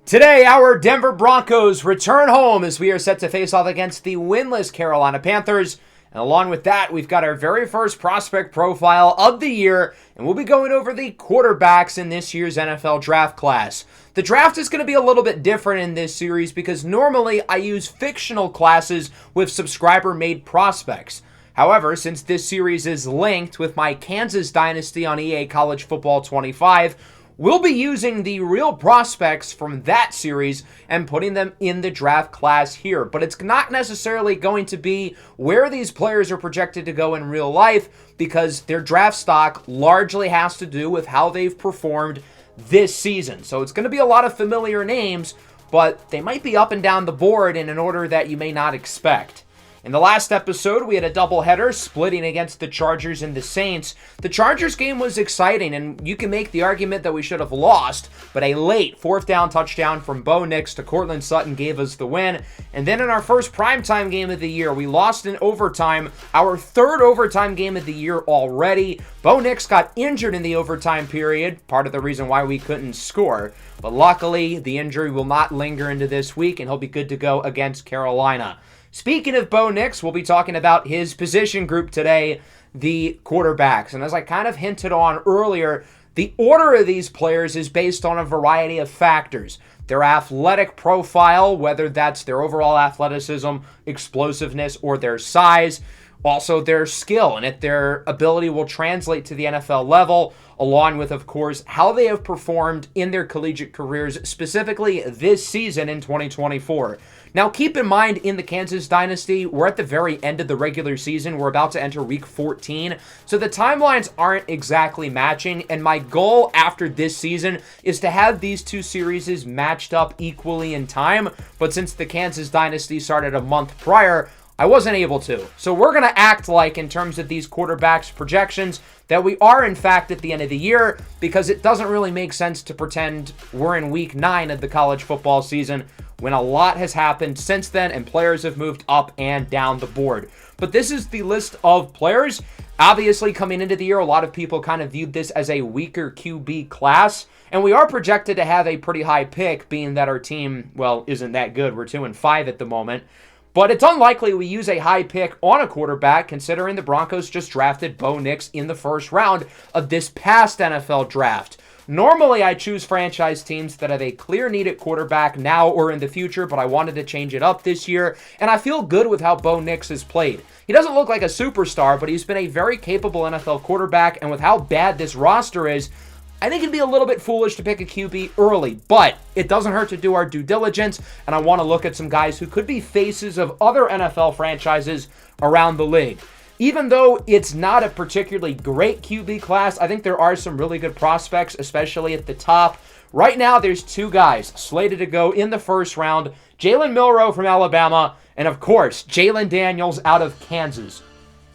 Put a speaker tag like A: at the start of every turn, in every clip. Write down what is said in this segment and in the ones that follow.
A: Today, our Denver Broncos return home as we are set to face off against the winless Carolina Panthers. And along with that, we've got our very first prospect profile of the year, and we'll be going over the quarterbacks in this year's NFL draft class. The draft is going to be a little bit different in this series because normally I use fictional classes with subscriber-made prospects. However, since this series is linked with my Kansas Dynasty on EA College Football 25, we'll be using the real prospects from that series and putting them in the draft class here. But it's not necessarily going to be where these players are projected to go in real life because their draft stock largely has to do with how they've performed this season. So it's going to be a lot of familiar names, but they might be up and down the board in an order that you may not expect. In the last episode, we had a doubleheader splitting against the Chargers and the Saints. The Chargers game was exciting, and you can make the argument that we should have lost, but a late fourth down touchdown from Bo Nix to Courtland Sutton gave us the win. And then in our first primetime game of the year, we lost in overtime, our third overtime game of the year already. Bo Nix got injured in the overtime period, part of the reason why we couldn't score. But luckily, the injury will not linger into this week, and he'll be good to go against Carolina. Speaking of Bo Nix, we'll be talking about his position group today, the quarterbacks. And as I kind of hinted on earlier, the order of these players is based on a variety of factors. Their athletic profile, whether that's their overall athleticism, explosiveness, or their size. Also their skill and if their ability will translate to the NFL level, along with, of course, how they have performed in their collegiate careers, specifically this season in 2024. Now, keep in mind, in the Kansas Dynasty, we're at the very end of the regular season. We're about to enter week 14, so the timelines aren't exactly matching, and my goal after this season is to have these two series matched up equally in time, but since the Kansas Dynasty started a month prior, I wasn't able to. So we're going to act like, in terms of these quarterbacks projections, that we are in fact at the end of the year, because it doesn't really make sense to pretend we're in week 9 of the college football season when a lot has happened since then and players have moved up and down the board. But this is the list of players. Obviously, coming into the year, a lot of people kind of viewed this as a weaker QB class, and we are projected to have a pretty high pick, being that our team, well, isn't that good. We're 2-5 at the moment. But it's unlikely we use a high pick on a quarterback, considering the Broncos just drafted Bo Nix in the first round of this past NFL draft. Normally, I choose franchise teams that have a clear need at quarterback now or in the future, but I wanted to change it up this year, and I feel good with how Bo Nix has played. He doesn't look like a superstar, but he's been a very capable NFL quarterback, and with how bad this roster is, I think it'd be a little bit foolish to pick a QB early, but it doesn't hurt to do our due diligence, and I want to look at some guys who could be faces of other NFL franchises around the league. Even though it's not a particularly great QB class, I think there are some really good prospects, especially at the top. Right now, there's two guys slated to go in the first round, Jaylen Murray from Alabama, and of course, Jaylen Daniels out of Kansas.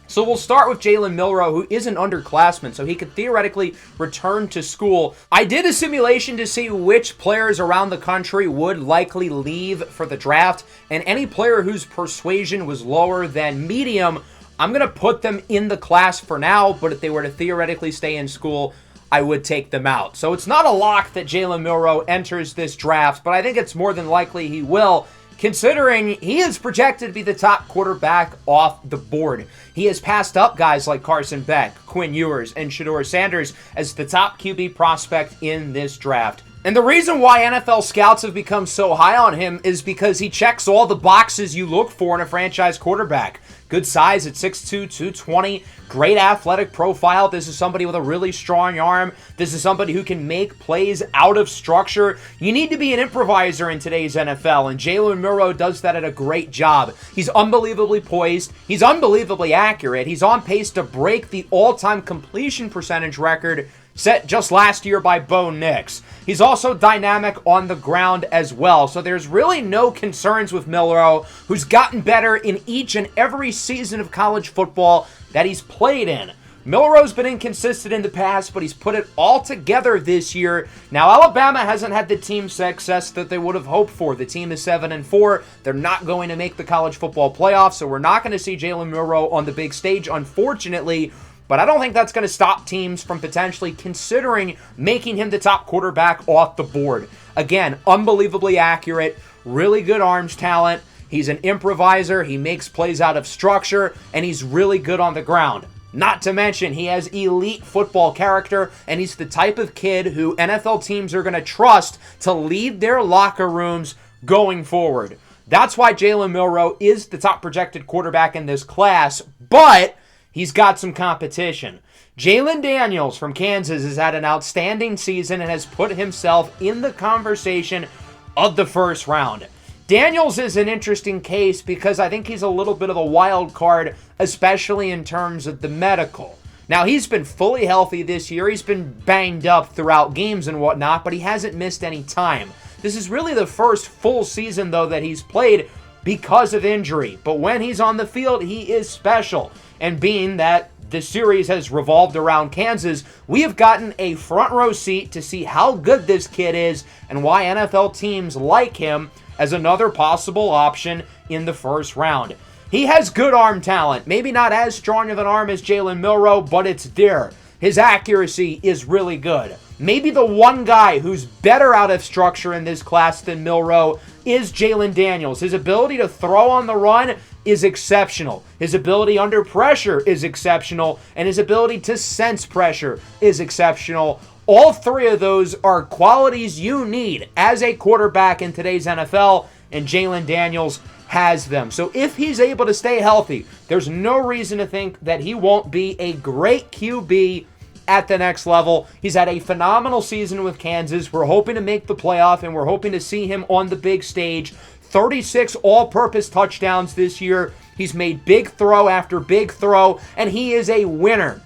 A: So we'll start with Jaylen Murray, who is an underclassman, so he could theoretically return to school. I did a simulation to see which players around the country would likely leave for the draft, and any player whose persuasion was lower than medium, I'm going to put them in the class for now, but if they were to theoretically stay in school, I would take them out. So it's not a lock that Jaylen Murray enters this draft, but I think it's more than likely he will, considering he is projected to be the top quarterback off the board. He has passed up guys like Carson Beck, Quinn Erres, and Shador Sanders as the top QB prospect in this draft. And the reason why NFL scouts have become so high on him is because he checks all the boxes you look for in a franchise quarterback. Good size at 6'2", 220, great athletic profile. This is somebody with a really strong arm. This is somebody who can make plays out of structure. You need to be an improviser in today's NFL, and Jaylen Murray does that at a great job. He's unbelievably poised. He's unbelievably accurate. He's on pace to break the all-time completion percentage record set just last year by Bo Nix. He's also dynamic on the ground as well, so there's really no concerns with Murray, who's gotten better in each and every season of college football that he's played in. Milrow's been inconsistent in the past, but he's put it all together this year. Now, Alabama hasn't had the team success that they would have hoped for. The team is 7-4. They're not going to make the college football playoffs, so we're not going to see Jaylen Murray on the big stage, unfortunately. but I don't think that's going to stop teams from potentially considering making him the top quarterback off the board. Again, unbelievably accurate, really good arms talent. He's an improviser, he makes plays out of structure, and he's really good on the ground. Not to mention, he has elite football character, and he's the type of kid who NFL teams are going to trust to lead their locker rooms going forward. That's why Jaylen Murray is the top projected quarterback in this class, but he's got some competition. Jaylen Daniels from Kansas has had an outstanding season and has put himself in the conversation of the first round. Daniels is an interesting case because I think he's a little bit of a wild card, especially in terms of the medical. Now, he's been fully healthy this year. He's been banged up throughout games and whatnot, but he hasn't missed any time. This is really the first full season, though, that he's played because of injury. But when he's on the field, he is special. And being that the series has revolved around Kansas, we have gotten a front row seat to see how good this kid is and why NFL teams like him as another possible option in the first round. He has good arm talent. Maybe not as strong of an arm as Jaylen Murray, but it's there. His accuracy is really good. Maybe the one guy who's better out of structure in this class than Murray is Jaylen Daniels. His ability to throw on the run is exceptional. His ability under pressure is exceptional. And his ability to sense pressure is exceptional. All three of those are qualities you need as a quarterback in today's NFL, and Jaylen Daniels has them. So if he's able to stay healthy, there's no reason to think that he won't be a great QB at the next level. He's had a phenomenal season with Kansas. We're hoping to make the playoff, and we're hoping to see him on the big stage. 36 all-purpose touchdowns this year. He's made big throw after big throw, and he is a winner.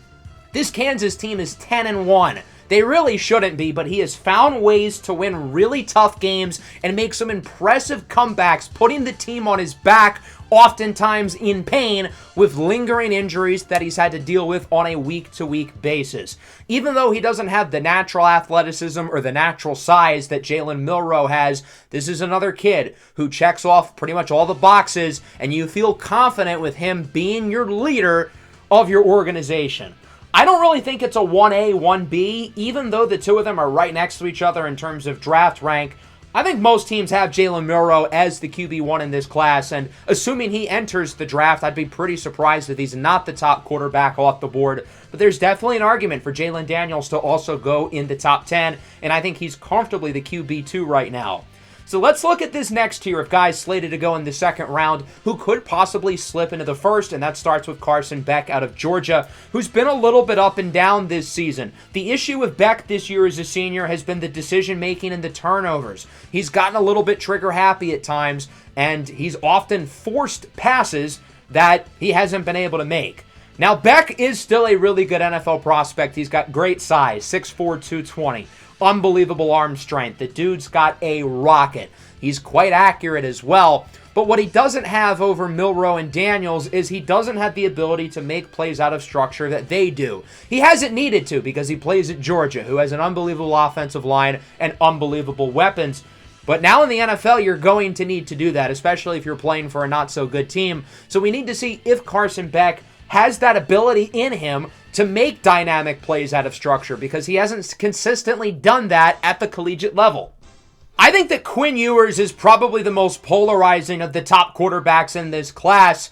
A: This Kansas team is 10-1. They really shouldn't be, but he has found ways to win really tough games and make some impressive comebacks, putting the team on his back, oftentimes in pain, with lingering injuries that he's had to deal with on a week-to-week basis. Even though he doesn't have the natural athleticism or the natural size that Jaylen Murray has, this is another kid who checks off pretty much all the boxes, and you feel confident with him being your leader of your organization. I don't really think it's a 1A, 1B, even though the two of them are right next to each other in terms of draft rank. I think most teams have Jaylen Murray as the QB1 in this class, and assuming he enters the draft, I'd be pretty surprised if he's not the top quarterback off the board. But there's definitely an argument for Jaylen Daniels to also go in the top 10, and I think he's comfortably the QB2 right now. So let's look at this next tier of guys slated to go in the second round who could possibly slip into the first, and that starts with Carson Beck out of Georgia, who's been a little bit up and down this season. The issue with Beck this year as a senior has been the decision-making and the turnovers. He's gotten a little bit trigger-happy at times, and he's often forced passes that he hasn't been able to make. Now, Beck is still a really good NFL prospect. He's got great size, 6'4", 220. Unbelievable arm strength. The dude's got a rocket. He's quite accurate as well. But what he doesn't have over Murray and Daniels is he doesn't have the ability to make plays out of structure that they do. He hasn't needed to because he plays at Georgia, who has an unbelievable offensive line and unbelievable weapons. But now in the NFL, you're going to need to do that, especially if you're playing for a not-so-good team. So we need to see if Carson Beck has that ability in him to make dynamic plays out of structure, because he hasn't consistently done that at the collegiate level. I think that Quinn Erres is probably the most polarizing of the top quarterbacks in this class.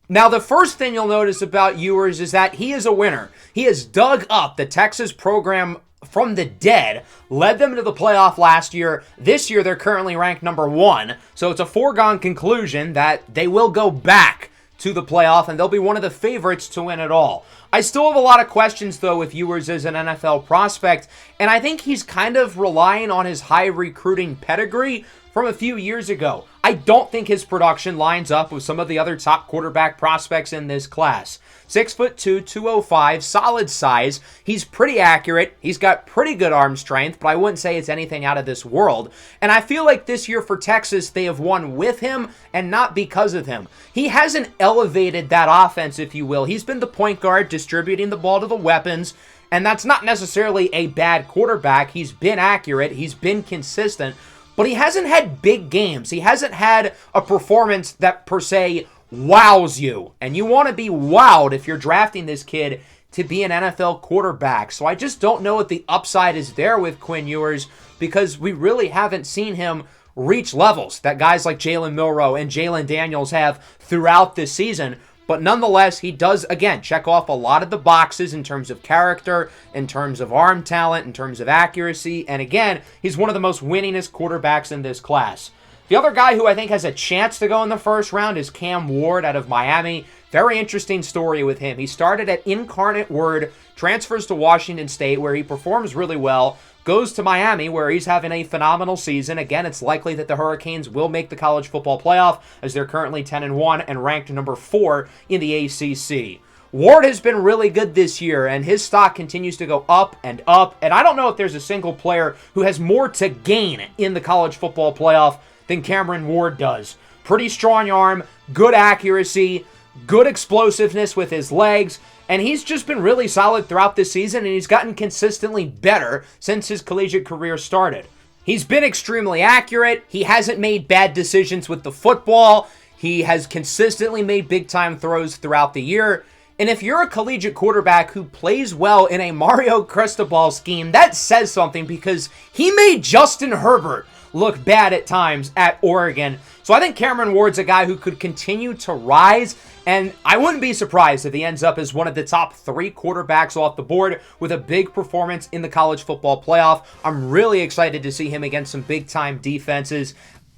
A: Now, the first thing you'll notice about Erres is that he is a winner. He has dug up the Texas program from the dead, led them to the playoff last year. This year, they're currently ranked number 1, so it's a foregone conclusion that they will go back to the playoff, and they'll be one of the favorites to win it all. I still have a lot of questions, though, with Erres as an NFL prospect, and I think he's kind of relying on his high recruiting pedigree from a few years ago. I don't think his production lines up with some of the other top quarterback prospects in this class. 6'2", 205, solid size. He's pretty accurate. He's got pretty good arm strength, but I wouldn't say it's anything out of this world. And I feel like this year for Texas, they have won with him and not because of him. He hasn't elevated that offense, if you will. He's been the point guard, distributing the ball to the weapons, and that's not necessarily a bad quarterback. He's been accurate. He's been consistent. But he hasn't had big games. He hasn't had a performance that per se wows you. And you want to be wowed if you're drafting this kid to be an NFL quarterback. So I just don't know if the upside is there with Quinn Erres, because we really haven't seen him reach levels that guys like Jaylen Murray and Jaylen Daniels have throughout this season. But nonetheless, he does, again, check off a lot of the boxes in terms of character, in terms of arm talent, in terms of accuracy. And again, he's one of the most winningest quarterbacks in this class. The other guy who I think has a chance to go in the first round is Cam Ward out of Miami. Very interesting story with him. He started at Incarnate Word, transfers to Washington State, where he performs really well, goes to Miami, where he's having a phenomenal season. Again, it's likely that the Hurricanes will make the college football playoff, as they're currently 10-1 and ranked number 4 in the ACC. Ward has been really good this year, and his stock continues to go up and up. And I don't know if there's a single player who has more to gain in the college football playoff than Cameron Ward does. Pretty strong arm, good accuracy, good explosiveness with his legs, and he's just been really solid throughout this season, and he's gotten consistently better since his collegiate career started. He's been extremely accurate. He hasn't made bad decisions with the football. He has consistently made big-time throws throughout the year. And if you're a collegiate quarterback who plays well in a Mario Cristobal scheme, that says something, because he made Justin Herbert look bad at times at Oregon. So I think Cameron Ward's a guy who could continue to rise, and I wouldn't be surprised if he ends up as one of the top 3 quarterbacks off the board with a big performance in the college football playoff. I'm really excited to see him against some big-time defenses.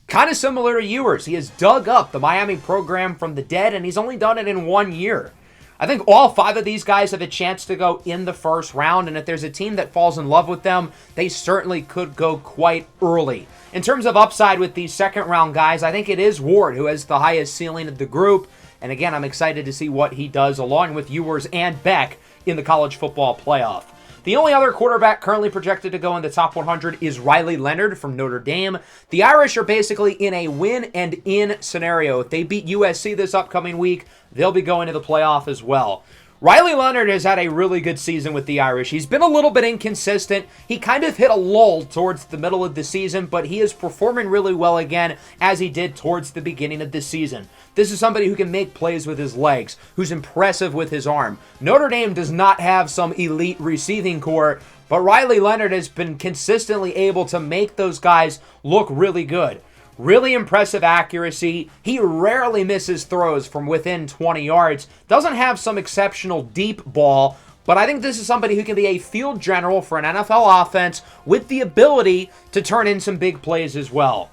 A: Kind of similar to Ewers, he has dug up the Miami program from the dead, and he's only done it in 1 year. I think all 5 of these guys have a chance to go in the first round, and if there's a team that falls in love with them, they certainly could go quite early. In terms of upside with these second-round guys, I think it is Ward who has the highest ceiling of the group, and again, I'm excited to see what he does along with Ewers and Beck in the college football playoff. The only other quarterback currently projected to go in the top 100 is Riley Leonard from Notre Dame. The Irish are basically in a win-and-in scenario. If they beat USC this upcoming week, they'll be going to the playoff as well. Riley Leonard has had a really good season with the Irish. He's been a little bit inconsistent. He kind of hit a lull towards the middle of the season, but he is performing really well again, as he did towards the beginning of the season. This is somebody who can make plays with his legs, who's impressive with his arm. Notre Dame does not have some elite receiving core, but Riley Leonard has been consistently able to make those guys look really good. Really impressive accuracy. He rarely misses throws from within 20 yards. Doesn't have some exceptional deep ball, but I think this is somebody who can be a field general for an NFL offense with the ability to turn in some big plays as well.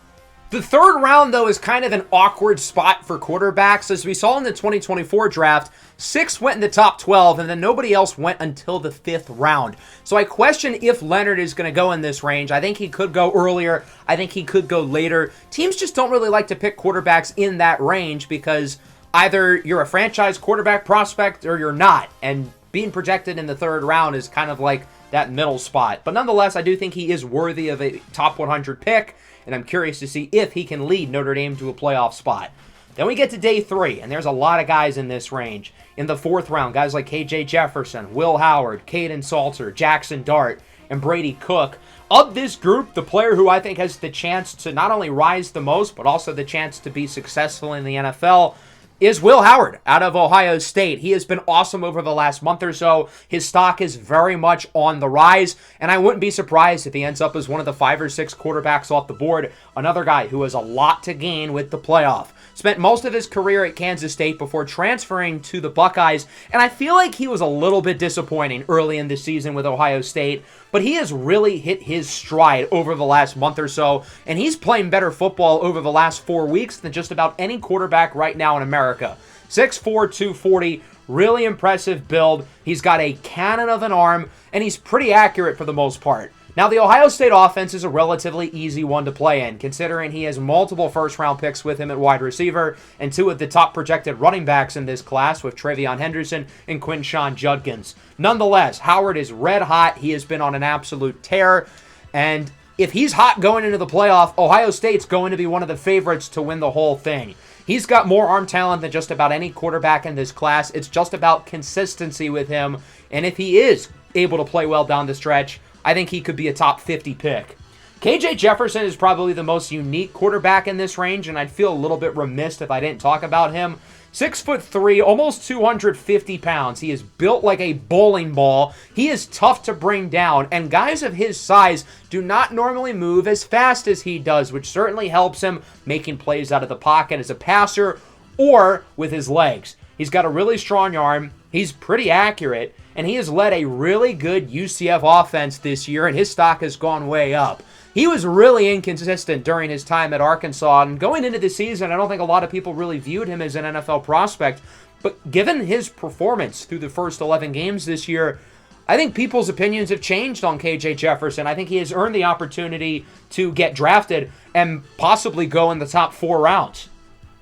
A: The third round, though, is kind of an awkward spot for quarterbacks. As we saw in the 2024 draft, 6 went in the top 12, and then nobody else went until the 5th round. So I question if Leonard is going to go in this range. I think he could go earlier. I think he could go later. Teams just don't really like to pick quarterbacks in that range, because either you're a franchise quarterback prospect or you're not. And being projected in the 3rd round is kind of like that middle spot. But nonetheless, I do think he is worthy of a top 100 pick, and I'm curious to see if he can lead Notre Dame to a playoff spot. Then we get to day 3, and there's a lot of guys in this range. In the 4th round, guys like KJ Jefferson, Will Howard, Kaden Salter, Jackson Dart, and Brady Cook. Of this group, the player who I think has the chance to not only rise the most, but also the chance to be successful in the NFL is Will Howard out of Ohio State. He has been awesome over the last month or so. His stock is very much on the rise, and I wouldn't be surprised if he ends up as one of the 5 or 6 quarterbacks off the board. Another guy who has a lot to gain with the playoff. Spent most of his career at Kansas State before transferring to the Buckeyes, and I feel like he was a little bit disappointing early in the season with Ohio State, but he has really hit his stride over the last month or so, and he's playing better football over the last 4 weeks than just about any quarterback right now in America. 6'4", 240, really impressive build. He's got a cannon of an arm, and he's pretty accurate for the most part. Now, the Ohio State offense is a relatively easy one to play in, considering he has multiple first-round picks with him at wide receiver and 2 of the top projected running backs in this class with Travion Henderson and Quinshawn Judkins. Nonetheless, Howard is red hot. He has been on an absolute tear, and if he's hot going into the playoff, Ohio State's going to be one of the favorites to win the whole thing. He's got more arm talent than just about any quarterback in this class. It's just about consistency with him, and if he is able to play well down the stretch, I think he could be a top 50 pick. KJ Jefferson is probably the most unique quarterback in this range, and I'd feel a little bit remiss if I didn't talk about him. 6'3", almost 250 pounds. He is built like a bowling ball. He is tough to bring down, and guys of his size do not normally move as fast as he does, which certainly helps him making plays out of the pocket as a passer or with his legs. He's got a really strong arm. He's pretty accurate, and he has led a really good UCF offense this year, and his stock has gone way up. He was really inconsistent during his time at Arkansas, and going into the season, I don't think a lot of people really viewed him as an NFL prospect, but given his performance through the first 11 games this year, I think people's opinions have changed on KJ Jefferson. I think he has earned the opportunity to get drafted and possibly go in the top 4 rounds.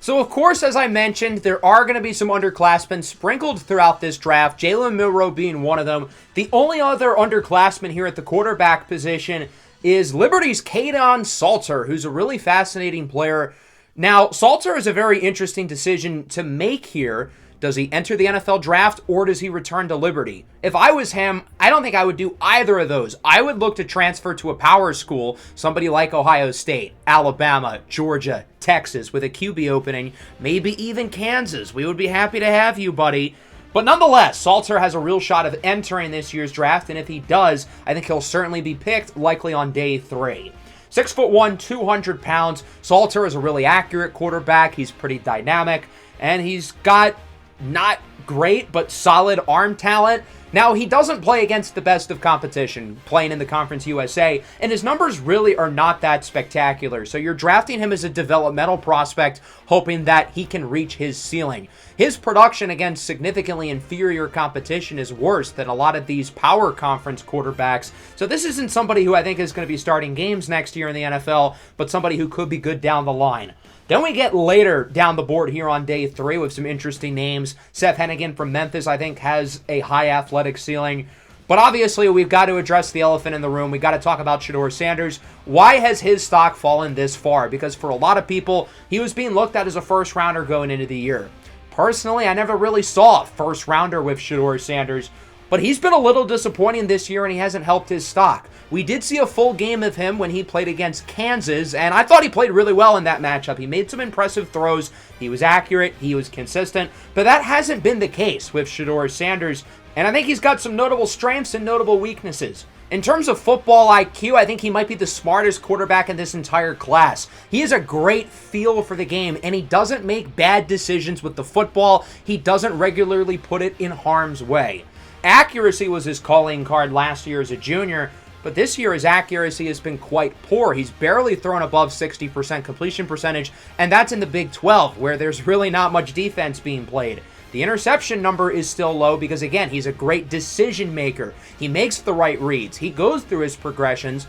A: So, of course, as I mentioned, there are going to be some underclassmen sprinkled throughout this draft, Jaylen Murray being one of them. The only other underclassman here at the quarterback position is Liberty's Kaden Salter, who's a really fascinating player. Now, Salter is a very interesting decision to make here. Does he enter the NFL draft or does he return to Liberty? If I was him, I don't think I would do either of those. I would look to transfer to a power school, somebody like Ohio State, Alabama, Georgia, Texas, with a QB opening, maybe even Kansas. We would be happy to have you, buddy. But nonetheless, Salter has a real shot of entering this year's draft, and if he does, I think he'll certainly be picked, likely on day 3. 6'1", 200 pounds. Salter is a really accurate quarterback. He's pretty dynamic, and he's got not great, but solid arm talent. Now, he doesn't play against the best of competition, playing in the Conference USA, and his numbers really are not that spectacular. So you're drafting him as a developmental prospect, hoping that he can reach his ceiling. His production against significantly inferior competition is worse than a lot of these power conference quarterbacks. So this isn't somebody who I think is going to be starting games next year in the NFL, but somebody who could be good down the line. Then we get later down the board here on day 3 with some interesting names. Seth Hennigan from Memphis, I think, has a high athletic ceiling. But obviously, we've got to address the elephant in the room. We've got to talk about Shador Sanders. Why has his stock fallen this far? Because for a lot of people, he was being looked at as a first-rounder going into the year. Personally, I never really saw a first-rounder with Shador Sanders. But he's been a little disappointing this year, and he hasn't helped his stock. We did see a full game of him when he played against Kansas, and I thought he played really well in that matchup. He made some impressive throws. He was accurate. He was consistent. But that hasn't been the case with Shador Sanders, and I think he's got some notable strengths and notable weaknesses. In terms of football IQ, I think he might be the smartest quarterback in this entire class. He has a great feel for the game, and he doesn't make bad decisions with the football. He doesn't regularly put it in harm's way. Accuracy was his calling card last year as a junior, but this year his accuracy has been quite poor. He's barely thrown above 60% completion percentage, and that's in the Big 12, where there's really not much defense being played. The interception number is still low because, again, he's a great decision maker. He makes the right reads. He goes through his progressions,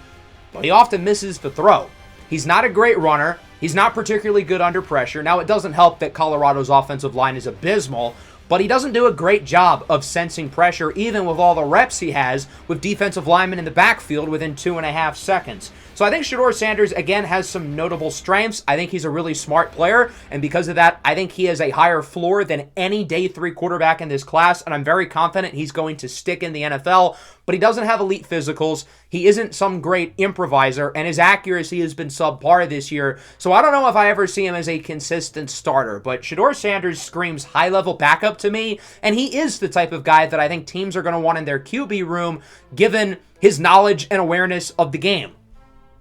A: but he often misses the throw. He's not a great runner. He's not particularly good under pressure. Now, it doesn't help that Colorado's offensive line is abysmal, but he doesn't do a great job of sensing pressure, even with all the reps he has with defensive linemen in the backfield within 2.5 seconds. So I think Shador Sanders, again, has some notable strengths. I think he's a really smart player, and because of that, I think he has a higher floor than any day 3 quarterback in this class, and I'm very confident he's going to stick in the NFL, but he doesn't have elite physicals. He isn't some great improviser, and his accuracy has been subpar this year, so I don't know if I ever see him as a consistent starter, but Shador Sanders screams high-level backup to me, and he is the type of guy that I think teams are going to want in their QB room, given his knowledge and awareness of the game.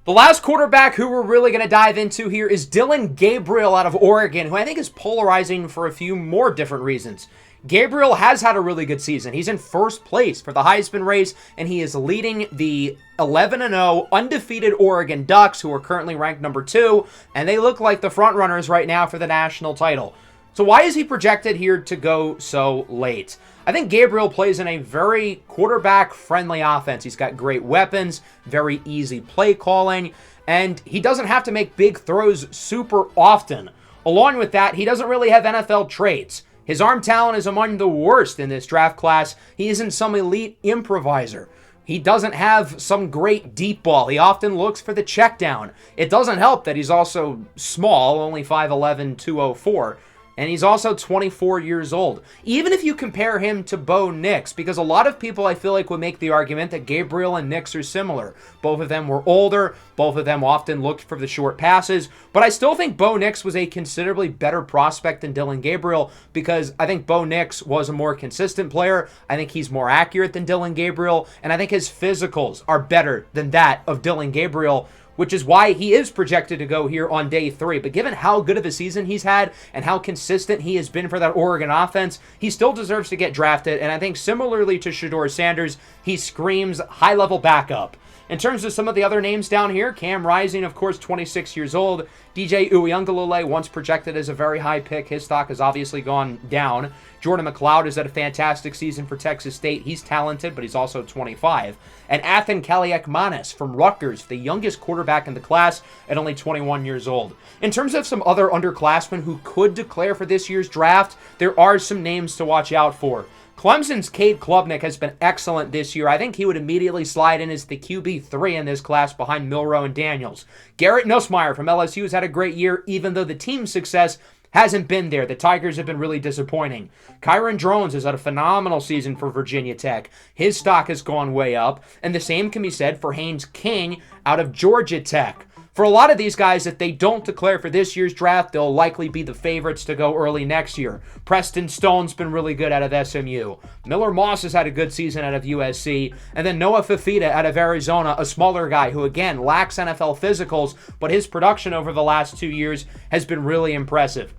A: The last quarterback who we're really going to dive into here is Dillon Gabriel out of Oregon, who I think is polarizing for a few more different reasons. Gabriel has had a really good season. He's in first place for the Heisman race, and he is leading the 11-0 undefeated Oregon Ducks, who are currently ranked number 2, and they look like the front runners right now for the national title. So why is he projected here to go so late? I think Gabriel plays in a very quarterback-friendly offense. He's got great weapons, very easy play calling, and he doesn't have to make big throws super often. Along with that, he doesn't really have NFL traits. His arm talent is among the worst in this draft class. He isn't some elite improviser. He doesn't have some great deep ball. He often looks for the check down. It doesn't help that he's also small, only 5'11", 204. And he's also 24 years old. Even if you compare him to Bo Nix, because a lot of people I feel like would make the argument that Gabriel and Nix are similar. Both of them were older. Both of them often looked for the short passes. But I still think Bo Nix was a considerably better prospect than Dillon Gabriel, because I think Bo Nix was a more consistent player. I think he's more accurate than Dillon Gabriel. And I think his physicals are better than that of Dillon Gabriel, which is why he is projected to go here on day 3. But given how good of a season he's had and how consistent he has been for that Oregon offense, he still deserves to get drafted. And I think similarly to Shador Sanders, he screams high-level backup. In terms of some of the other names down here, Cam Rising, of course, 26 years old. DJ Uiagalelei, once projected as a very high pick. His stock has obviously gone down. Jordan McLeod has had a fantastic season for Texas State. He's talented, but he's also 25. And Athan Kaliakmanis from Rutgers, the youngest quarterback in the class at only 21 years old. In terms of some other underclassmen who could declare for this year's draft, there are some names to watch out for. Clemson's Cade Klubnik has been excellent this year. I think he would immediately slide in as the QB3 in this class behind Milroe and Daniels. Garrett Nussmeier from LSU has had a great year, even though the team's success hasn't been there. The Tigers have been really disappointing. Kyron Drones has had a phenomenal season for Virginia Tech. His stock has gone way up, and the same can be said for Haynes King out of Georgia Tech. For a lot of these guys, if they don't declare for this year's draft, they'll likely be the favorites to go early next year. Preston Stone's been really good out of SMU. Miller Moss has had a good season out of USC. And then Noah Fifita out of Arizona, a smaller guy who, again, lacks NFL physicals, but his production over the last 2 years has been really impressive.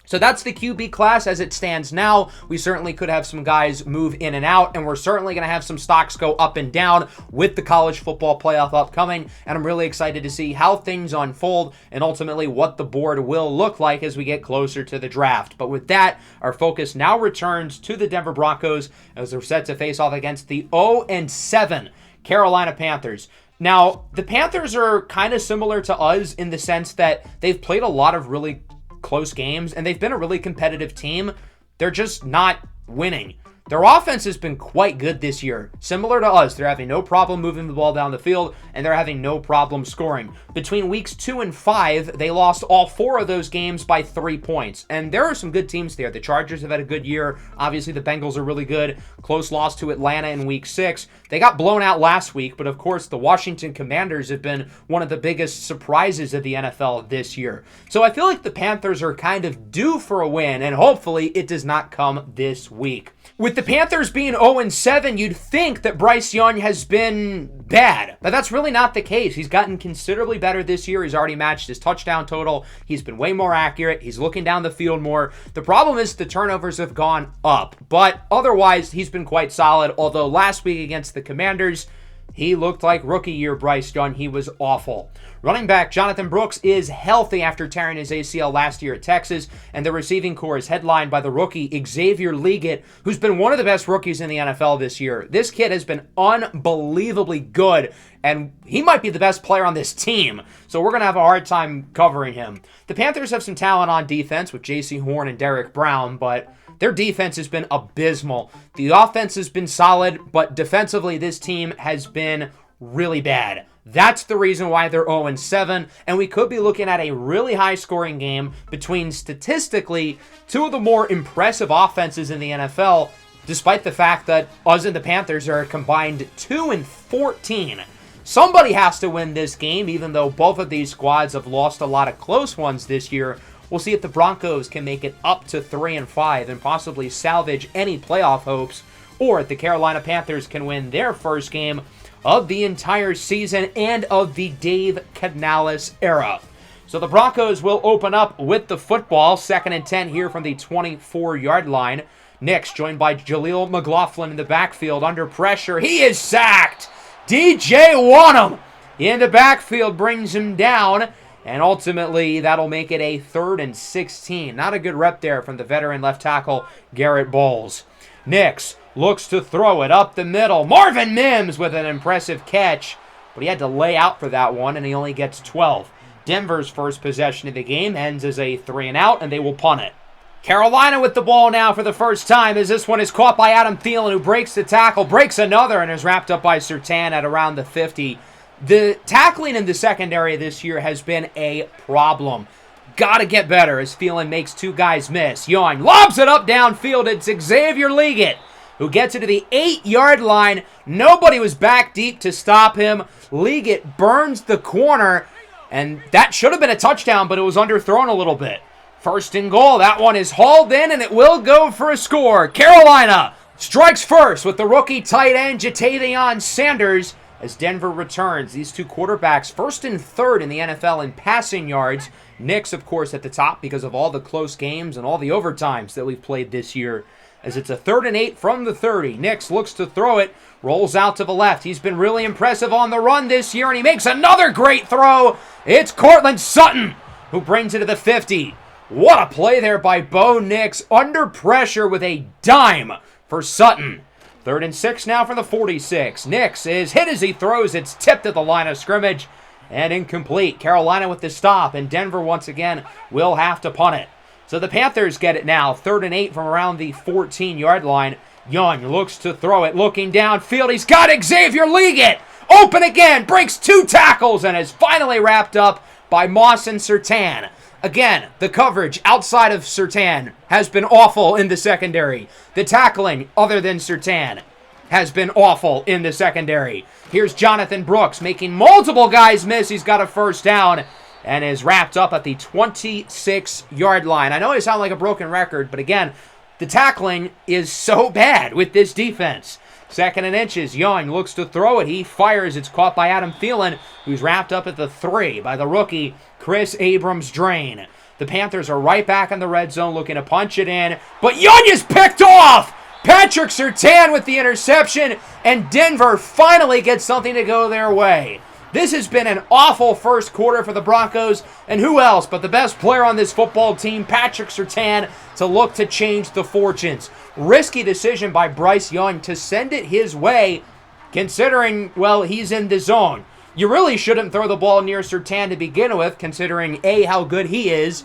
A: So that's the QB class as it stands now. We certainly could have some guys move in and out, and we're certainly going to have some stocks go up and down with the college football playoff upcoming, and I'm really excited to see how things unfold and ultimately what the board will look like as we get closer to the draft. But with that, our focus now returns to the Denver Broncos as they're set to face off against the 0-7 Carolina Panthers. Now, the Panthers are kind of similar to us in the sense that they've played a lot of really close games, and they've been a really competitive team. They're just not winning. Their offense has been quite good this year. Similar to us, they're having no problem moving the ball down the field, and they're having no problem scoring. Between weeks 2 and 5, they lost all 4 of those games by 3 points. And there are some good teams there. The Chargers have had a good year. Obviously, the Bengals are really good. Close loss to Atlanta in week 6. They got blown out last week, but of course, the Washington Commanders have been one of the biggest surprises of the NFL this year. So I feel like the Panthers are kind of due for a win, and hopefully it does not come this week. With the Panthers being 0-7, you'd think that Bryce Young has been bad, but that's really not the case. He's gotten considerably better this year. He's already matched his touchdown total. He's been way more accurate. He's looking down the field more. The problem is the turnovers have gone up, but otherwise he's been quite solid, although last week against the Commanders, he looked like rookie year Bryce Young. He was awful. Running back Jonathan Brooks is healthy after tearing his ACL last year at Texas, and the receiving corps is headlined by the rookie Xavier Legette, who's been one of the best rookies in the NFL this year. This kid has been unbelievably good, and he might be the best player on this team, so we're going to have a hard time covering him. The Panthers have some talent on defense with J.C. Horn and Derek Brown, but their defense has been abysmal. The offense has been solid, but defensively, this team has been really bad. That's the reason why they're 0-7, and we could be looking at a really high-scoring game between, statistically, 2 of the more impressive offenses in the NFL, despite the fact that us and the Panthers are combined 2-14. Somebody has to win this game, even though both of these squads have lost a lot of close ones this year. We'll see if the Broncos can make it up to 3-5 and possibly salvage any playoff hopes, or if the Carolina Panthers can win their first game of the entire season and of the Dave Canales era. So the Broncos will open up with the football, 2nd and 10 here from the 24-yard line. Nix joined by Jaleel McLaughlin in the backfield under pressure. He is sacked. DJ Wonnum in the backfield brings him down. And ultimately, that'll make it a 3rd and 16. Not a good rep there from the veteran left tackle, Garrett Bowles. Nix looks to throw it up the middle. Marvin Mims with an impressive catch, but he had to lay out for that one, and he only gets 12. Denver's first possession of the game ends as a 3-and-out, and they will punt it. Carolina with the ball now for the first time as this one is caught by Adam Thielen, who breaks the tackle, breaks another, and is wrapped up by Surtain at around the 50. The tackling in the secondary this year has been a problem. got to get better as Thielen makes two guys miss. Young lobs it up downfield. It's Xavier Leggett who gets it to the 8-yard line. Nobody was back deep to stop him. Leggett burns the corner, and that should have been a touchdown, but it was underthrown a little bit. First and goal. That one is hauled in, and it will go for a score. Carolina strikes first with the rookie tight end, Jaylen Sanders, as Denver returns. These two quarterbacks, first and third in the NFL in passing yards. Nick's, of course, at the top because of all the close games and all the overtimes that we've played this year. As it's a 3rd and 8 from the 30. Nix looks to throw it, rolls out to the left. He's been really impressive on the run this year, and he makes another great throw. It's Courtland Sutton who brings it to the 50. What a play there by Bo Nix, under pressure with a dime for Sutton. 3rd and 6 now from the 46. Nix is hit as he throws. It's tipped at the line of scrimmage and incomplete. Carolina with the stop, and Denver once again will have to punt it. So the Panthers get it now, 3rd and 8 from around the 14-yard line. Young looks to throw it, looking downfield. He's got Xavier Leggett. Open again, breaks 2 tackles, and is finally wrapped up by Moss and Surtain. Again, the coverage outside of Surtain has been awful in the secondary. The tackling, other than Surtain, has been awful in the secondary. Here's Jonathan Brooks making multiple guys miss. He's got a first down and is wrapped up at the 26-yard line. I know I sound like a broken record, but again, the tackling is so bad with this defense. 2nd and inches. Young looks to throw it. He fires. It's caught by Adam Thielen, who's wrapped up at the 3 by the rookie Chris Abrams-Drain. The Panthers are right back in the red zone looking to punch it in, but Young is picked off! Patrick Surtain with the interception, and Denver finally gets something to go their way. This has been an awful first quarter for the Broncos, and who else but the best player on this football team, Patrick Surtain, to look to change the fortunes. Risky decision by Bryce Young to send it his way, considering, well, he's in the zone. You really shouldn't throw the ball near Surtain to begin with, considering A, how good he is,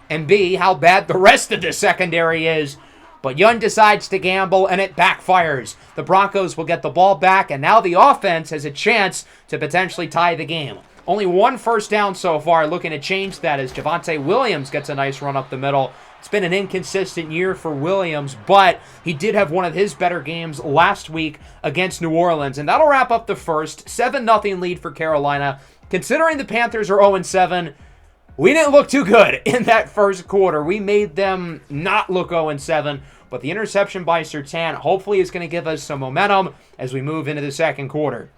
A: and B, how bad the rest of the secondary is. But Young decides to gamble, and it backfires. The Broncos will get the ball back, and now the offense has a chance to potentially tie the game. Only 1 first down so far, looking to change that as Javonte Williams gets a nice run up the middle. It's been an inconsistent year for Williams, but he did have one of his better games last week against New Orleans, and that'll wrap up the first. 7-0 lead for Carolina. Considering the Panthers are 0-7, we didn't look too good in that first quarter. We made them not look 0-7, but the interception by Surtain hopefully is going to give us some momentum as we move into the second quarter.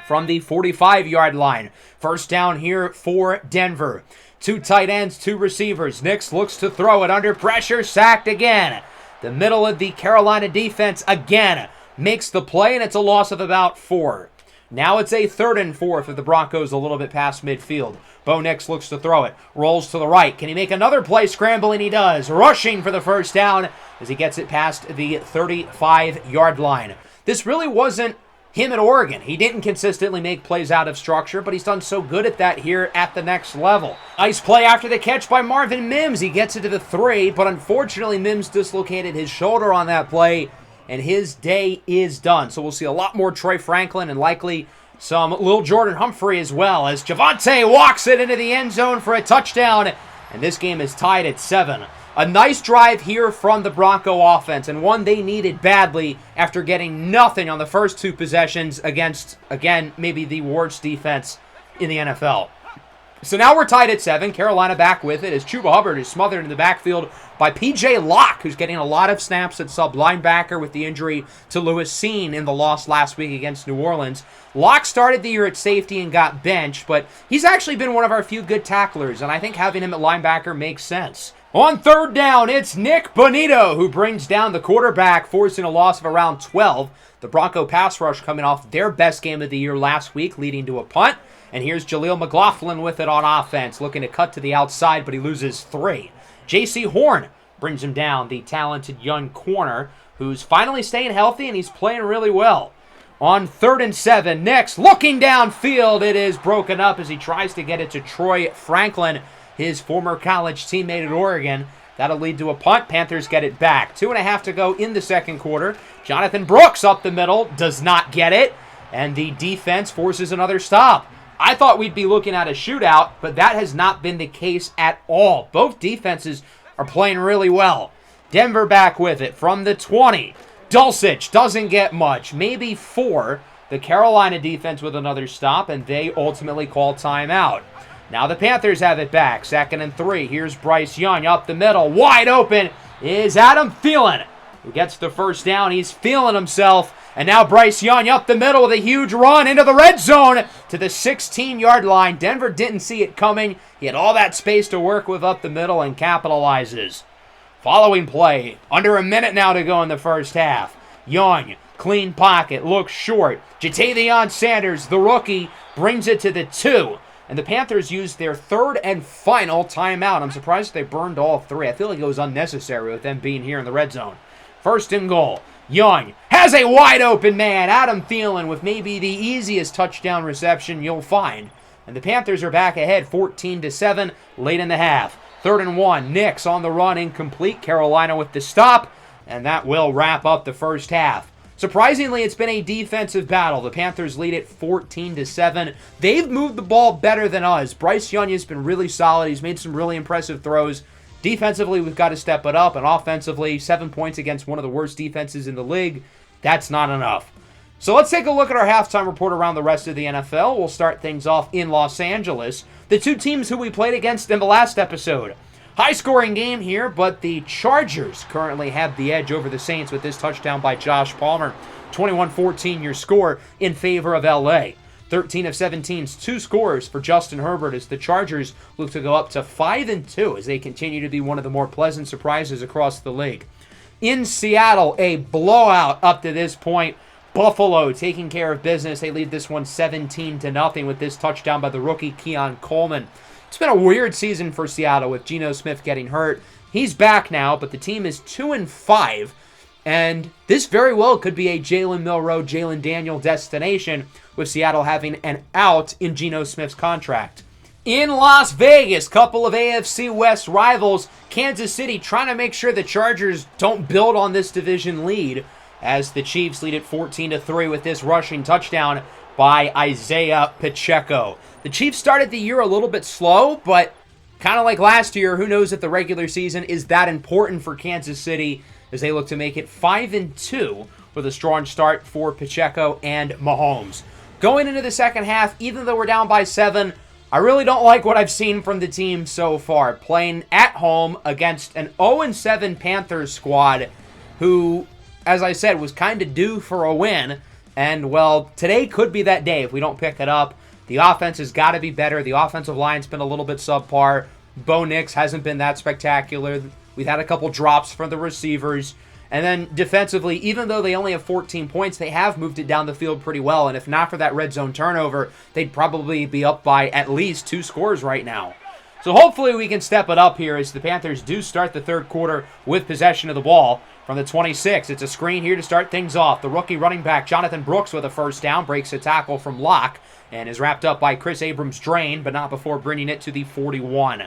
A: From the 45-yard line, first down here for Denver. 2 tight ends, 2 receivers. Nix looks to throw it under pressure, sacked again. The middle of the Carolina defense again makes the play, and it's a loss of about 4. Now it's a 3rd and 4 for the Broncos, a little bit past midfield. Bo Nix looks to throw it. Rolls to the right. Can he make another play? Scrambling, he does. Rushing for the first down as he gets it past the 35-yard line. This really wasn't him at Oregon. He didn't consistently make plays out of structure, but he's done so good at that here at the next level. Nice play after the catch by Marvin Mims. He gets it to the 3, but unfortunately Mims dislocated his shoulder on that play, and his day is done. So we'll see a lot more Troy Franklin and likely some Lil Jordan Humphrey as well as Javonte walks it into the end zone for a touchdown. And this game is tied at 7. A nice drive here from the Bronco offense, and one they needed badly after getting nothing on the first 2 possessions against, again, maybe the worst defense in the NFL. So now we're tied at 7. Carolina back with it as Chuba Hubbard is smothered in the backfield by P.J. Locke, who's getting a lot of snaps at sub linebacker with the injury to Lewis Seen in the loss last week against New Orleans. Locke started the year at safety and got benched, but he's actually been one of our few good tacklers, and I think having him at linebacker makes sense. On 3rd down, it's Nick Bonito who brings down the quarterback, forcing a loss of around 12. The Bronco pass rush coming off their best game of the year last week, leading to a punt. And here's Jaleel McLaughlin with it on offense, looking to cut to the outside, but he loses 3. J.C. Horn brings him down, the talented young corner, who's finally staying healthy, and he's playing really well. On 3rd and 7, next, looking downfield, it is broken up as he tries to get it to Troy Franklin, his former college teammate at Oregon. That'll lead to a punt. Panthers get it back. 2.5 to go in the second quarter. Jonathan Brooks up the middle, does not get it, and the defense forces another stop. I thought we'd be looking at a shootout, but that has not been the case at all. Both defenses are playing really well. Denver back with it from the 20. Dulcich doesn't get much, maybe 4. The Carolina defense with another stop, and they ultimately call timeout. Now the Panthers have it back, 2nd and 3. Here's Bryce Young up the middle. Wide open is Adam Thielen, who gets the first down. He's feeling himself. And now Bryce Young up the middle with a huge run into the red zone to the 16-yard line. Denver didn't see it coming. He had all that space to work with up the middle and capitalizes. Following play, under a minute now to go in the first half. Young, clean pocket, looks short. Jaylen Sanders, the rookie, brings it to the 2. And the Panthers used their 3rd and final timeout. I'm surprised they burned all 3. I feel like it was unnecessary with them being here in the red zone. 1st and goal. Young has a wide open man. Adam Thielen with maybe the easiest touchdown reception you'll find. And the Panthers are back ahead 14-7 late in the half. 3rd and 1. Nix on the run, incomplete. Carolina with the stop. And that will wrap up the first half. Surprisingly, it's been a defensive battle. The Panthers lead it 14-7. They've moved the ball better than us. Bryce Young has been really solid. He's made some really impressive throws. Defensively, we've got to step it up. And offensively, 7 points against one of the worst defenses in the league. That's not enough. So let's take a look at our halftime report around the rest of the NFL. We'll start things off in Los Angeles. The 2 teams who we played against in the last episode. High-scoring game here, but the Chargers currently have the edge over the Saints with this touchdown by Josh Palmer. 21-14 your score in favor of LA. 13 of 17's 2 scores for Justin Herbert as the Chargers look to go up to 5-2 as they continue to be one of the more pleasant surprises across the league. In Seattle, a blowout up to this point. Buffalo taking care of business. They lead this one 17-0 with this touchdown by the rookie Keon Coleman. It's been a weird season for Seattle with Geno Smith getting hurt. He's back now, but the team is 2-5, and this very well could be a Jalen Milroe, Jaylen Daniels destination with Seattle having an out in Geno Smith's contract. In Las Vegas, couple of AFC West rivals, Kansas City trying to make sure the Chargers don't build on this division lead as the Chiefs lead it 14-3 with this rushing touchdown by Isaiah Pacheco. The Chiefs started the year a little bit slow, but kind of like last year, who knows if the regular season is that important for Kansas City as they look to make it 5-2 with a strong start for Pacheco and Mahomes. Going into the second half, even though we're down by 7, I really don't like what I've seen from the team so far. Playing at home against an 0-7 Panthers squad who, as I said, was kind of due for a win. And, well, today could be that day if we don't pick it up. The offense has got to be better. The offensive line's been a little bit subpar. Bo Nix hasn't been that spectacular. We've had a couple drops from the receivers. And then defensively, even though they only have 14 points, they have moved it down the field pretty well. And if not for that red zone turnover, they'd probably be up by at least 2 scores right now. So hopefully we can step it up here as the Panthers do start the third quarter with possession of the ball. From the 26, it's a screen here to start things off. The rookie running back, Jonathan Brooks, with a first down, breaks a tackle from Locke and is wrapped up by Chris Abrams-Drain, but not before bringing it to the 41.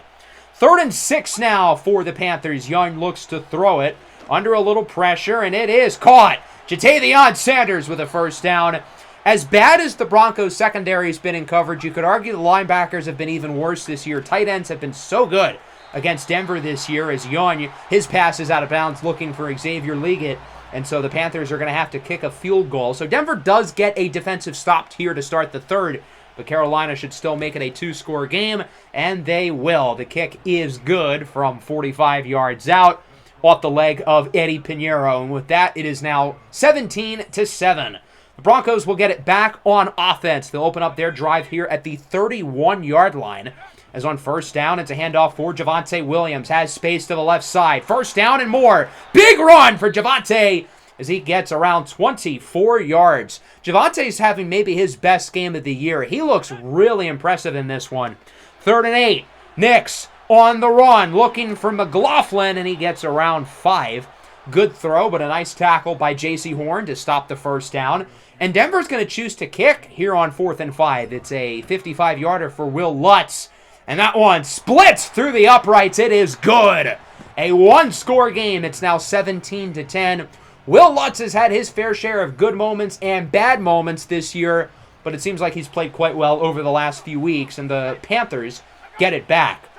A: 3rd and 6 now for the Panthers. Young looks to throw it under a little pressure, and it is caught. Jaylen Sanders with a first down. As bad as the Broncos secondary has been in coverage, you could argue the linebackers have been even worse this year. Tight ends have been so good against Denver this year as Young, his pass is out of bounds looking for Xavier Legette, and so the Panthers are going to have to kick a field goal. So Denver does get a defensive stop here to start the third, but Carolina should still make it a 2-score game, and they will. The kick is good from 45 yards out off the leg of Eddie Pinheiro, and with that, it is now 17-7. The Broncos will get it back on offense. They'll open up their drive here at the 31-yard line. As on first down, it's a handoff for Javonte Williams. Has space to the left side. First down and more. Big run for Javonte as he gets around 24 yards. Javante's having maybe his best game of the year. He looks really impressive in this one. 3rd and 8. Nix on the run looking for McLaughlin, and he gets around 5. Good throw, but a nice tackle by J.C. Horn to stop the first down. And Denver's going to choose to kick here on 4th and 5. It's a 55-yarder for Will Lutz. And that one splits through the uprights. It is good. A 1-score game. It's now 17-10. Will Lutz has had his fair share of good moments and bad moments this year. but it seems like he's played quite well over the last few weeks, and the Panthers get it back.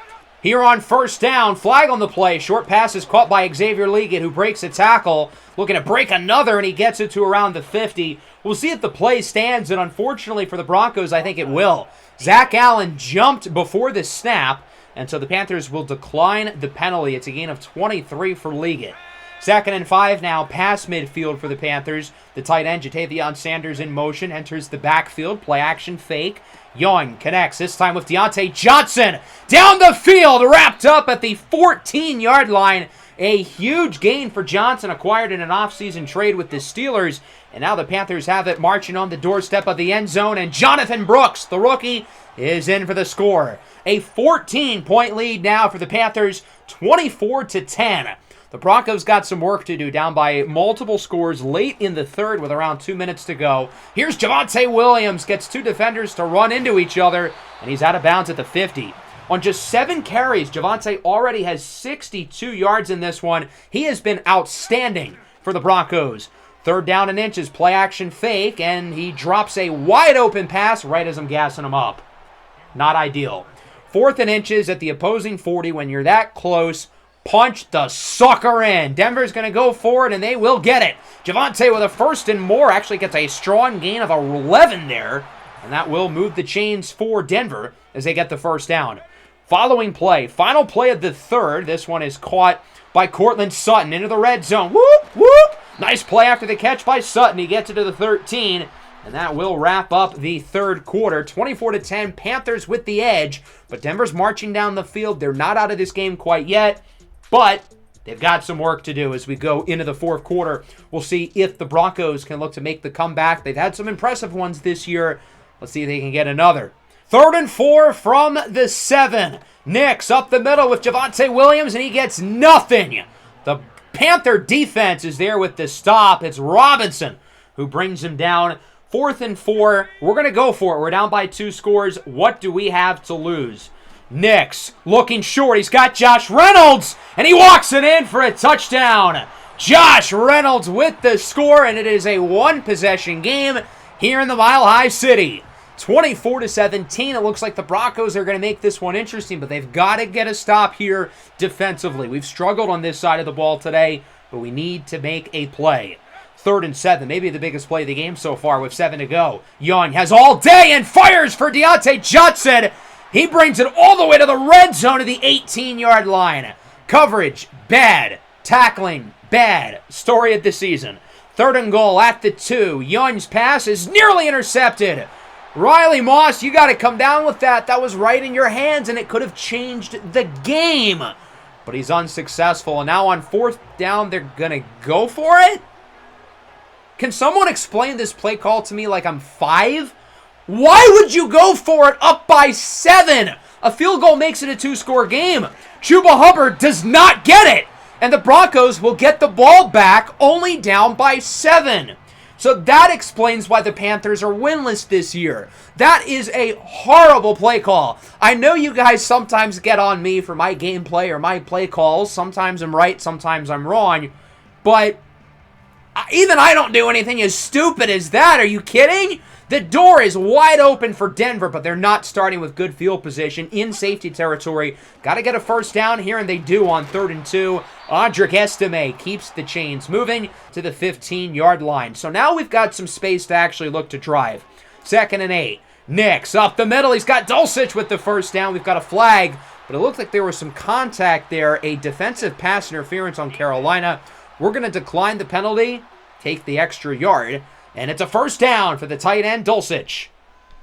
A: Here on first down, flag on the play. Short pass is caught by Xavier Legate, who breaks a tackle. Looking to break another, and he gets it to around the 50. We'll see if the play stands, and unfortunately for the Broncos, I think it will. Zach Allen jumped before the snap, and so the Panthers will decline the penalty. It's a gain of 23 for Legate. 2nd and 5 now, past midfield for the Panthers. The tight end, Jaylen Sanders in motion, enters the backfield. Play action fake. Young connects, this time with Deontay Johnson. Down the field, wrapped up at the 14-yard line. A huge gain for Johnson, acquired in an offseason trade with the Steelers. And now the Panthers have it marching on the doorstep of the end zone. And Jonathan Brooks, the rookie, is in for the score. A 14-point lead now for the Panthers, 24-10. The Broncos got some work to do, down by multiple scores late in the third with around 2 minutes to go. Here's Javonte Williams, gets two defenders to run into each other, and he's out of bounds at the 50. On just 7 carries, Javonte already has 62 yards in this one. He has been outstanding for the Broncos. 3rd down and inches, play action fake, and he drops a wide open pass right as I'm gassing him up. Not ideal. 4th and inches at the opposing 40. When you're that close, punch the sucker in. Denver's going to go for it, and they will get it. Javonte with a 1st and more actually gets a strong gain of 11 there, and that will move the chains for Denver as they get the 1st down. Following play, final play of the third. This one is caught by Courtland Sutton into the red zone. Whoop, whoop. Nice play after the catch by Sutton. He gets it to the 13, and that will wrap up the third quarter. 24-10, Panthers with the edge, but Denver's marching down the field. They're not out of this game quite yet, but they've got some work to do as we go into the fourth quarter. We'll see if the Broncos can look to make the comeback. They've had some impressive ones this year. Let's see if they can get another. 3rd and 4 from the 7. Nix up the middle with Javonte Williams, and he gets nothing. The Panther defense is there with the stop. It's Robinson who brings him down. 4th and 4. We're going to go for it. We're down by 2 scores. What do we have to lose? Nix looking short. He's got Josh Reynolds, and he walks it in for a touchdown. Josh Reynolds with the score, and it is a one-possession game here in the Mile High City. 24-17. It looks like the Broncos are going to make this one interesting, but they've got to get a stop here defensively. We've struggled on this side of the ball today, but we need to make a play. 3rd and 7, maybe the biggest play of the game so far with 7 to go. Young has all day and fires for Deontay Johnson. He brings it all the way to the red zone of the 18-yard line. Coverage, bad. Tackling, bad. Story of the season. 3rd and goal at the 2. Young's pass is nearly intercepted. Riley Moss, you got to come down with that. That was right in your hands, and it could have changed the game. But he's unsuccessful, and now on 4th down, they're going to go for it? Can someone explain this play call to me like I'm 5? Why would you go for it up by 7? A field goal makes it a 2-score game. Chuba Hubbard does not get it, and the Broncos will get the ball back only down by 7. So that explains why the Panthers are winless this year. That is a horrible play call. I know you guys sometimes get on me for my gameplay or my play calls. Sometimes I'm right, sometimes I'm wrong. But even I don't do anything as stupid as that. Are you kidding? The door is wide open for Denver, but they're not starting with good field position in safety territory. Got to get a 1st down here, and they do on 3rd and 2. Audric Estime keeps the chains moving to the 15-yard line. So now we've got some space to actually look to drive. 2nd and 8. Nix up the middle. He's got Dulcich with the 1st down. We've got a flag, but it looked like there was some contact there, a defensive pass interference on Carolina. We're going to decline the penalty, take the extra yard, and it's a 1st down for the tight end, Dulcich.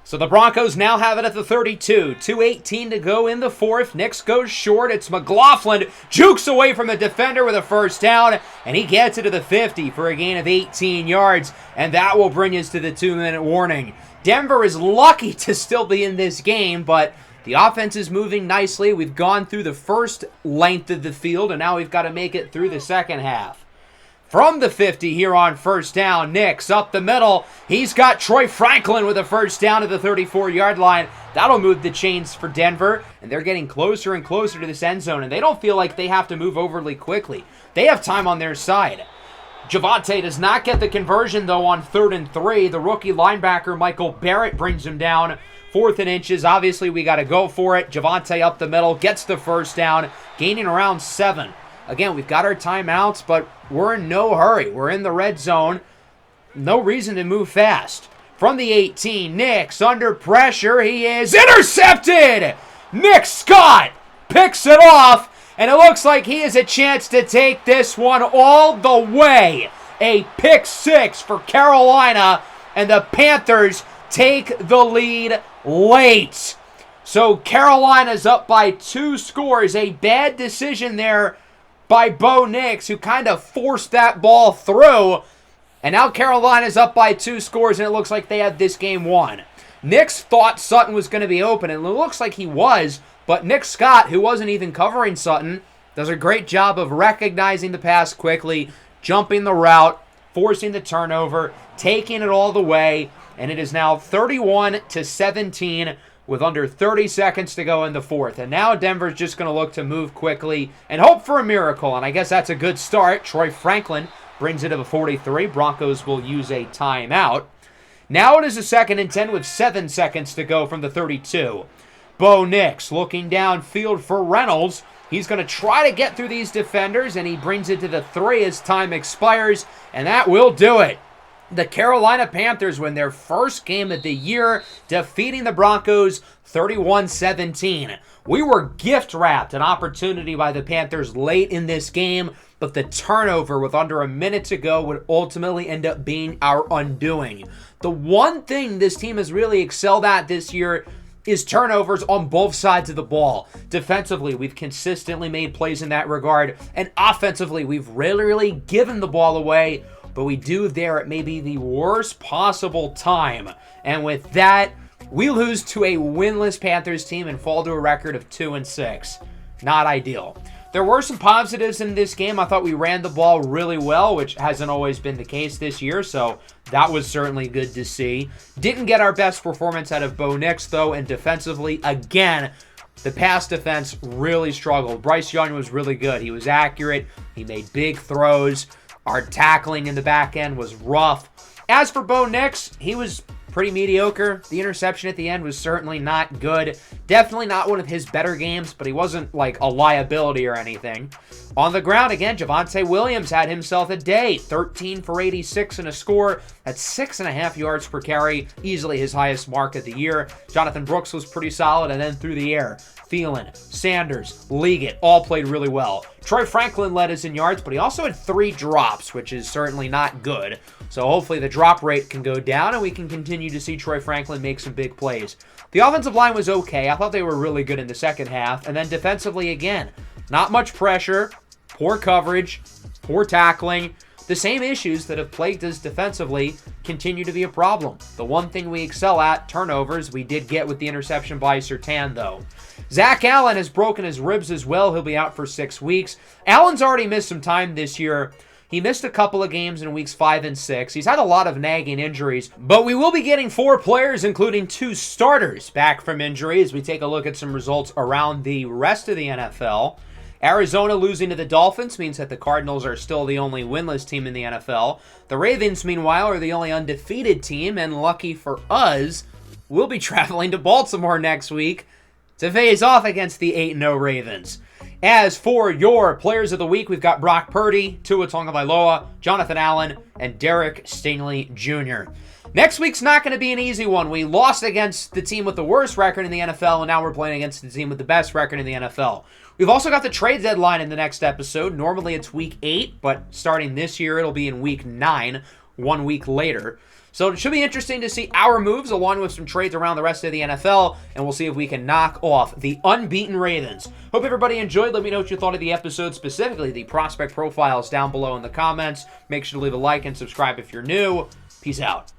A: So the Broncos now have it at the 32. 2:18 to go in the 4th. Nix goes short. It's McLaughlin. Jukes away from the defender with a 1st down, and he gets it to the 50 for a gain of 18 yards, and that will bring us to the 2-minute warning. Denver is lucky to still be in this game, but the offense is moving nicely. We've gone through the first length of the field, and now we've got to make it through the second half. From the 50 here on 1st down, Nix up the middle. He's got Troy Franklin with a 1st down to the 34-yard line. That'll move the chains for Denver, and they're getting closer and closer to this end zone, and they don't feel like they have to move overly quickly. They have time on their side. Javonte does not get the conversion, though, on 3rd and 3. The rookie linebacker, Michael Barrett, brings him down. 4th and inches. Obviously, we got to go for it. Javonte up the middle, gets the first down, gaining around 7. Again, we've got our timeouts, but we're in no hurry. We're in the red zone. No reason to move fast. From the 18, Nix under pressure. He is intercepted! Nick Scott picks it off. And it looks like he has a chance to take this one all the way. A pick 6 for Carolina, and the Panthers take the lead late. So Carolina's up by 2 scores. A bad decision there by Bo Nix, who kind of forced that ball through. And now Carolina's up by 2 scores, and it looks like they have this game won. Nix thought Sutton was going to be open, and it looks like he was. But Nick Scott, who wasn't even covering Sutton, does a great job of recognizing the pass quickly, jumping the route, forcing the turnover, taking it all the way, and it is now 31-17 with under 30 seconds to go in the 4th. And now Denver's just going to look to move quickly and hope for a miracle, and I guess that's a good start. Troy Franklin brings it to the 43. Broncos will use a timeout. Now it is a 2nd and 10 with 7 seconds to go from the 32. Bo Nix looking downfield for Reynolds. He's going to try to get through these defenders, and he brings it to the 3 as time expires, and that will do it. The Carolina Panthers win their first game of the year, defeating the Broncos 31-17. We were gift-wrapped an opportunity by the Panthers late in this game, but the turnover with under a minute to go would ultimately end up being our undoing. The one thing this team has really excelled at this year is turnovers on both sides of the ball. Defensively, we've consistently made plays in that regard, and offensively, we've rarely given the ball away, but we do there at maybe the worst possible time. And with that, we lose to a winless Panthers team and fall to a record of 2-6. Not ideal. There were some positives in this game. I thought we ran the ball really well, which hasn't always been the case this year, so that was certainly good to see. Didn't get our best performance out of Bo Nix, though, and defensively, again, the pass defense really struggled. Bryce Young was really good. He was accurate. He made big throws. Our tackling in the back end was rough. As for Bo Nix, he was pretty mediocre. The interception at the end was certainly not good. Definitely not one of his better games, but he wasn't like a liability or anything. On the ground, again, Javonte Williams had himself a day. 13 for 86 and a score. That's 6.5 yards per carry. Easily his highest mark of the year. Jonathan Brooks was pretty solid, and then through the air, Thielen, Sanders, Liggett, all played really well. Troy Franklin led us in yards, but he also had 3 drops, which is certainly not good. So hopefully the drop rate can go down, and we can continue to see Troy Franklin make some big plays. The offensive line was okay. I thought they were really good in the second half. And then defensively, again, not much pressure, poor coverage, poor tackling. The same issues that have plagued us defensively continue to be a problem. The one thing we excel at, turnovers, we did get with the interception by Surtain, though. Zach Allen has broken his ribs as well. He'll be out for 6 weeks. Allen's already missed some time this year. He missed a couple of games in weeks 5 and 6. He's had a lot of nagging injuries, but we will be getting 4 players, including 2 starters, back from injury as we take a look at some results around the rest of the NFL. Arizona losing to the Dolphins means that the Cardinals are still the only winless team in the NFL. The Ravens, meanwhile, are the only undefeated team, and lucky for us, we'll be traveling to Baltimore next week to face off against the 8-0 Ravens. As for your players of the week, we've got Brock Purdy, Tua Tagovailoa, Jonathan Allen, and Derek Stingley Jr. Next week's not going to be an easy one. We lost against the team with the worst record in the NFL, and now we're playing against the team with the best record in the NFL. We've also got the trade deadline in the next episode. Normally it's week 8, but starting this year, it'll be in week 9, 1 week later. So it should be interesting to see our moves along with some trades around the rest of the NFL, and we'll see if we can knock off the unbeaten Ravens. Hope everybody enjoyed. Let me know what you thought of the episode, specifically the prospect profiles down below in the comments. Make sure to leave a like and subscribe if you're new. Peace out.